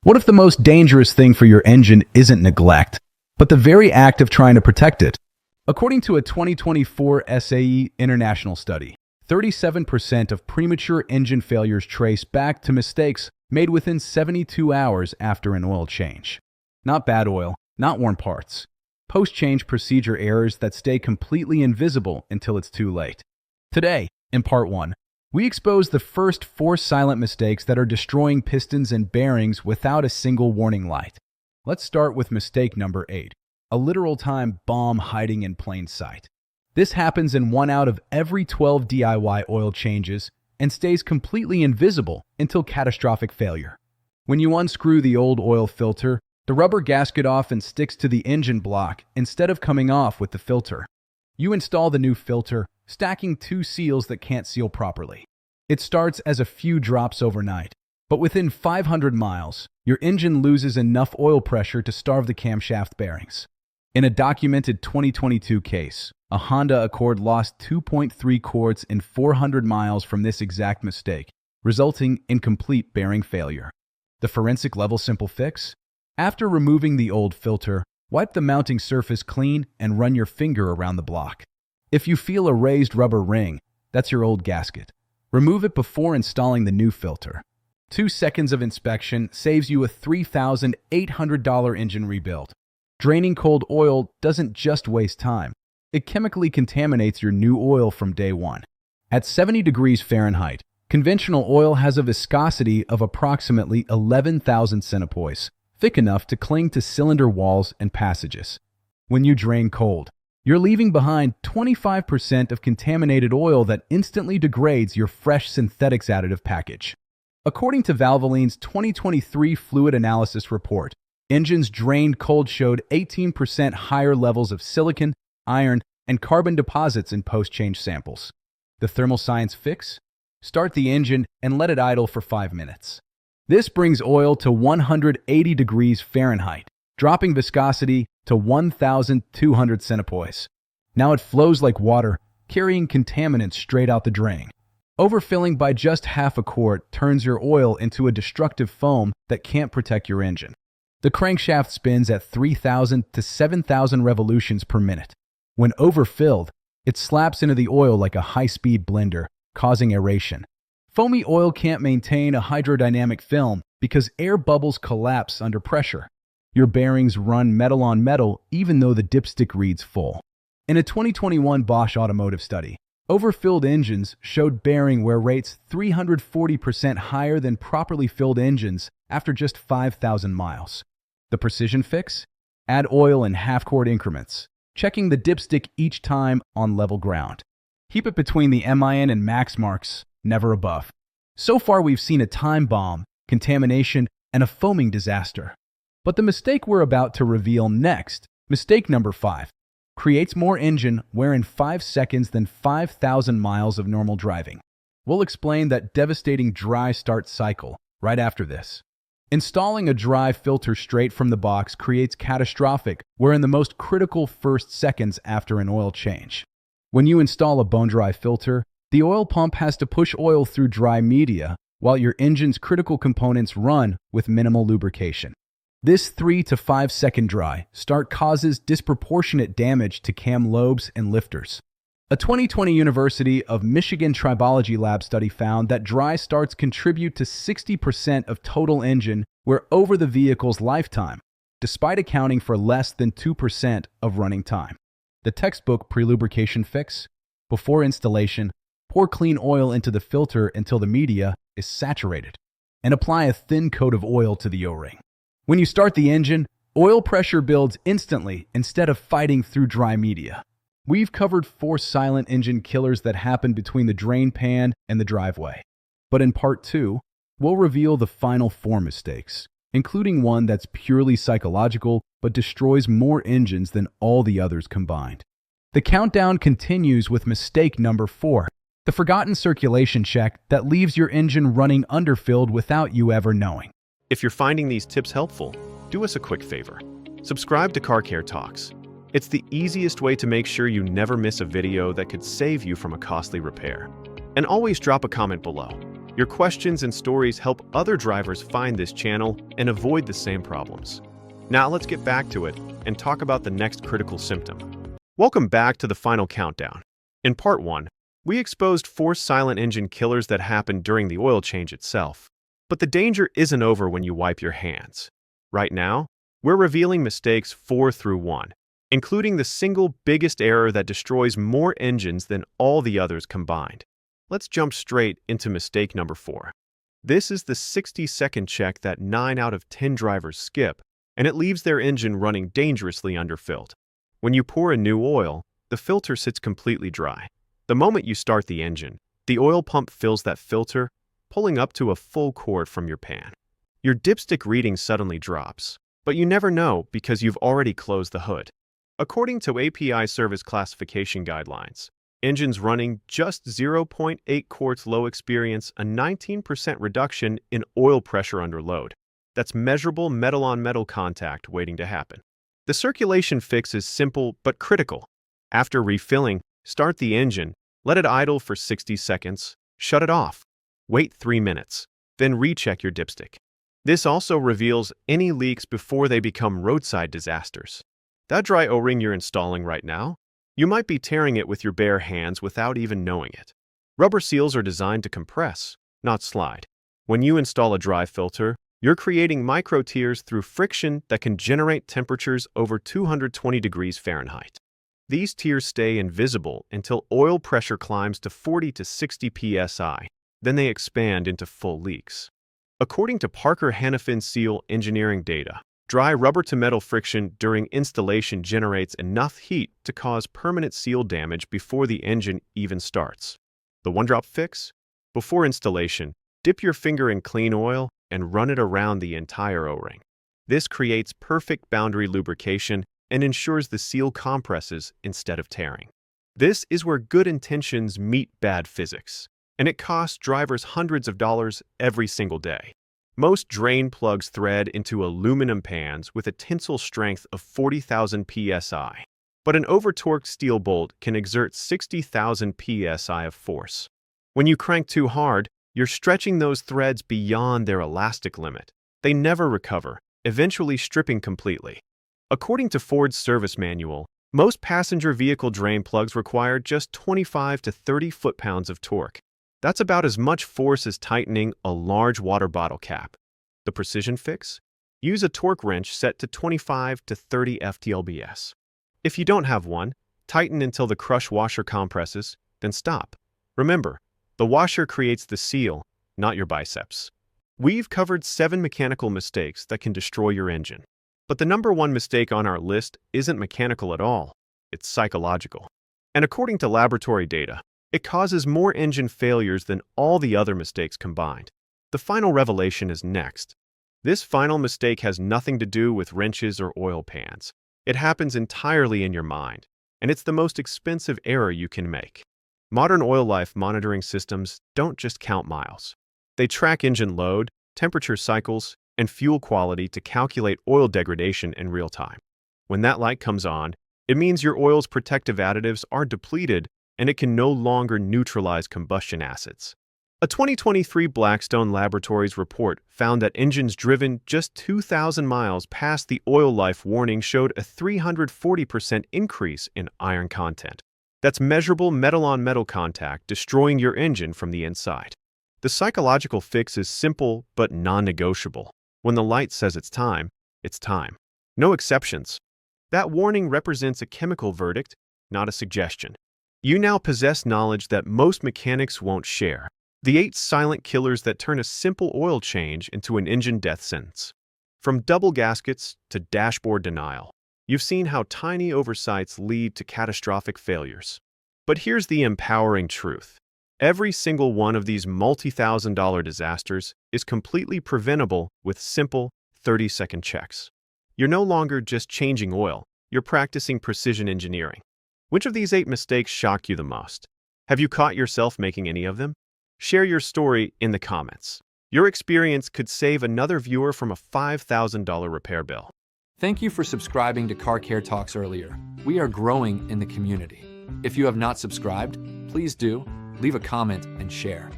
What if the most dangerous thing for your engine isn't neglect, but the very act of trying to protect it? According to a 2024 SAE International study, 37% of premature engine failures trace back to mistakes made within 72 hours after an oil change. Not bad oil, not worn parts. Post-change procedure errors that stay completely invisible until it's too late. Today, in Part 1, we expose the first 4 silent mistakes that are destroying pistons and bearings without a single warning light. Let's start with mistake number 8, a literal time bomb hiding in plain sight. This happens in 1 out of every 12 DIY oil changes and stays completely invisible until catastrophic failure. When you unscrew the old oil filter, the rubber gasket often sticks to the engine block instead of coming off with the filter. You install the new filter, stacking 2 seals that can't seal properly. It starts as a few drops overnight, but within 500 miles, your engine loses enough oil pressure to starve the camshaft bearings. In a documented 2022 case, a Honda Accord lost 2.3 quarts in 400 miles from this exact mistake, resulting in complete bearing failure. The forensic level simple fix? After removing the old filter, wipe the mounting surface clean and run your finger around the block. If you feel a raised rubber ring, that's your old gasket. Remove it before installing the new filter. 2 seconds of inspection saves you a $3,800 engine rebuild. Draining cold oil doesn't just waste time. It chemically contaminates your new oil from day one. At 70 degrees Fahrenheit, conventional oil has a viscosity of approximately 11,000 centipoise, thick enough to cling to cylinder walls and passages. When you drain cold, you're leaving behind 25% of contaminated oil that instantly degrades your fresh synthetics additive package. According to Valvoline's 2023 fluid analysis report, engines drained cold showed 18% higher levels of silicon, iron, and carbon deposits in post-change samples. The thermal science fix? Start the engine and let it idle for 5 minutes. This brings oil to 180 degrees Fahrenheit, dropping viscosity to 1,200 centipoise. Now it flows like water, carrying contaminants straight out the drain. Overfilling by just half a quart turns your oil into a destructive foam that can't protect your engine. The crankshaft spins at 3,000 to 7,000 revolutions per minute. When overfilled, it slaps into the oil like a high-speed blender, causing aeration. Foamy oil can't maintain a hydrodynamic film because air bubbles collapse under pressure. Your bearings run metal on metal even though the dipstick reads full. In a 2021 Bosch automotive study, overfilled engines showed bearing wear rates 340% higher than properly filled engines after just 5,000 miles. The precision fix? Add oil in half-quart increments, checking the dipstick each time on level ground. Keep it between the MIN and max marks, never above. So far we've seen a time bomb, contamination, and a foaming disaster. But the mistake we're about to reveal next, mistake number 5, creates more engine wear in 5 seconds than 5,000 miles of normal driving. We'll explain that devastating dry start cycle right after this. Installing a dry filter straight from the box creates catastrophic wear in the most critical first seconds after an oil change. When you install a bone-dry filter, the oil pump has to push oil through dry media while your engine's critical components run with minimal lubrication. This 3 to 5 second dry start causes disproportionate damage to cam lobes and lifters. A 2020 University of Michigan Tribology Lab study found that dry starts contribute to 60% of total engine wear over the vehicle's lifetime, despite accounting for less than 2% of running time. The textbook pre-lubrication fix? Before installation, pour clean oil into the filter until the media is saturated, and apply a thin coat of oil to the O-ring. When you start the engine, oil pressure builds instantly instead of fighting through dry media. We've covered 4 silent engine killers that happen between the drain pan and the driveway. But in Part 2, we'll reveal the final 4 mistakes, including one that's purely psychological but destroys more engines than all the others combined. The countdown continues with mistake number 4, the forgotten circulation check that leaves your engine running underfilled without you ever knowing. If you're finding these tips helpful, do us a quick favor. Subscribe to Car Care Talks. It's the easiest way to make sure you never miss a video that could save you from a costly repair. And always drop a comment below. Your questions and stories help other drivers find this channel and avoid the same problems. Now let's get back to it and talk about the next critical symptom. Welcome back to the final countdown. In part 1, we exposed 4 silent engine killers that happen during the oil change itself. But the danger isn't over when you wipe your hands. Right now, we're revealing mistakes 4 through 1, including the single biggest error that destroys more engines than all the others combined. Let's jump straight into mistake number 4. This is the 60-second check that 9 out of 10 drivers skip, and it leaves their engine running dangerously underfilled. When you pour a new oil, the filter sits completely dry. The moment you start the engine, the oil pump fills that filter, pulling up to a full quart from your pan. Your dipstick reading suddenly drops, but you never know because you've already closed the hood. According to API service classification guidelines, engines running just 0.8 quarts low experience a 19% reduction in oil pressure under load. That's measurable metal-on-metal contact waiting to happen. The circulation fix is simple but critical. After refilling, start the engine, let it idle for 60 seconds, shut it off, wait 3 minutes, then recheck your dipstick. This also reveals any leaks before they become roadside disasters. That dry O-ring you're installing right now, you might be tearing it with your bare hands without even knowing it. Rubber seals are designed to compress, not slide. When you install a dry filter, you're creating micro tears through friction that can generate temperatures over 220 degrees Fahrenheit. These tears stay invisible until oil pressure climbs to 40 to 60 psi, then they expand into full leaks. According to Parker Hannifin seal engineering data, dry rubber-to-metal friction during installation generates enough heat to cause permanent seal damage before the engine even starts. The one-drop fix? Before installation, dip your finger in clean oil and run it around the entire O-ring. This creates perfect boundary lubrication and ensures the seal compresses instead of tearing. This is where good intentions meet bad physics, and it costs drivers hundreds of dollars every single day. Most drain plugs thread into aluminum pans with a tensile strength of 40,000 psi, but an over-torqued steel bolt can exert 60,000 psi of force. When you crank too hard, you're stretching those threads beyond their elastic limit. They never recover, eventually stripping completely. According to Ford's service manual, most passenger vehicle drain plugs require just 25 to 30 foot-pounds of torque. That's about as much force as tightening a large water bottle cap. The precision fix? Use a torque wrench set to 25 to 30 ftLbs. If you don't have one, tighten until the crush washer compresses, then stop. Remember, the washer creates the seal, not your biceps. We've covered 7 mechanical mistakes that can destroy your engine. But the number 1 mistake on our list isn't mechanical at all. It's psychological. And according to laboratory data, it causes more engine failures than all the other mistakes combined. The final revelation is next. This final mistake has nothing to do with wrenches or oil pans. It happens entirely in your mind, and it's the most expensive error you can make. Modern oil life monitoring systems don't just count miles. They track engine load, temperature cycles, and fuel quality to calculate oil degradation in real time. When that light comes on, it means your oil's protective additives are depleted and it can no longer neutralize combustion acids. A 2023 Blackstone Laboratories report found that engines driven just 2,000 miles past the oil life warning showed a 340% increase in iron content. That's measurable metal-on-metal contact destroying your engine from the inside. The psychological fix is simple but non-negotiable. When the light says it's time, it's time. No exceptions. That warning represents a chemical verdict, not a suggestion. You now possess knowledge that most mechanics won't share. The 8 silent killers that turn a simple oil change into an engine death sentence. From double gaskets to dashboard denial, you've seen how tiny oversights lead to catastrophic failures. But here's the empowering truth. Every single one of these multi-thousand-dollar disasters is completely preventable with simple 30-second checks. You're no longer just changing oil, you're practicing precision engineering. Which of these 8 mistakes shocked you the most? Have you caught yourself making any of them? Share your story in the comments. Your experience could save another viewer from a $5,000 repair bill. Thank you for subscribing to Car Care Talks earlier. We are growing in the community. If you have not subscribed, please do, leave a comment and share.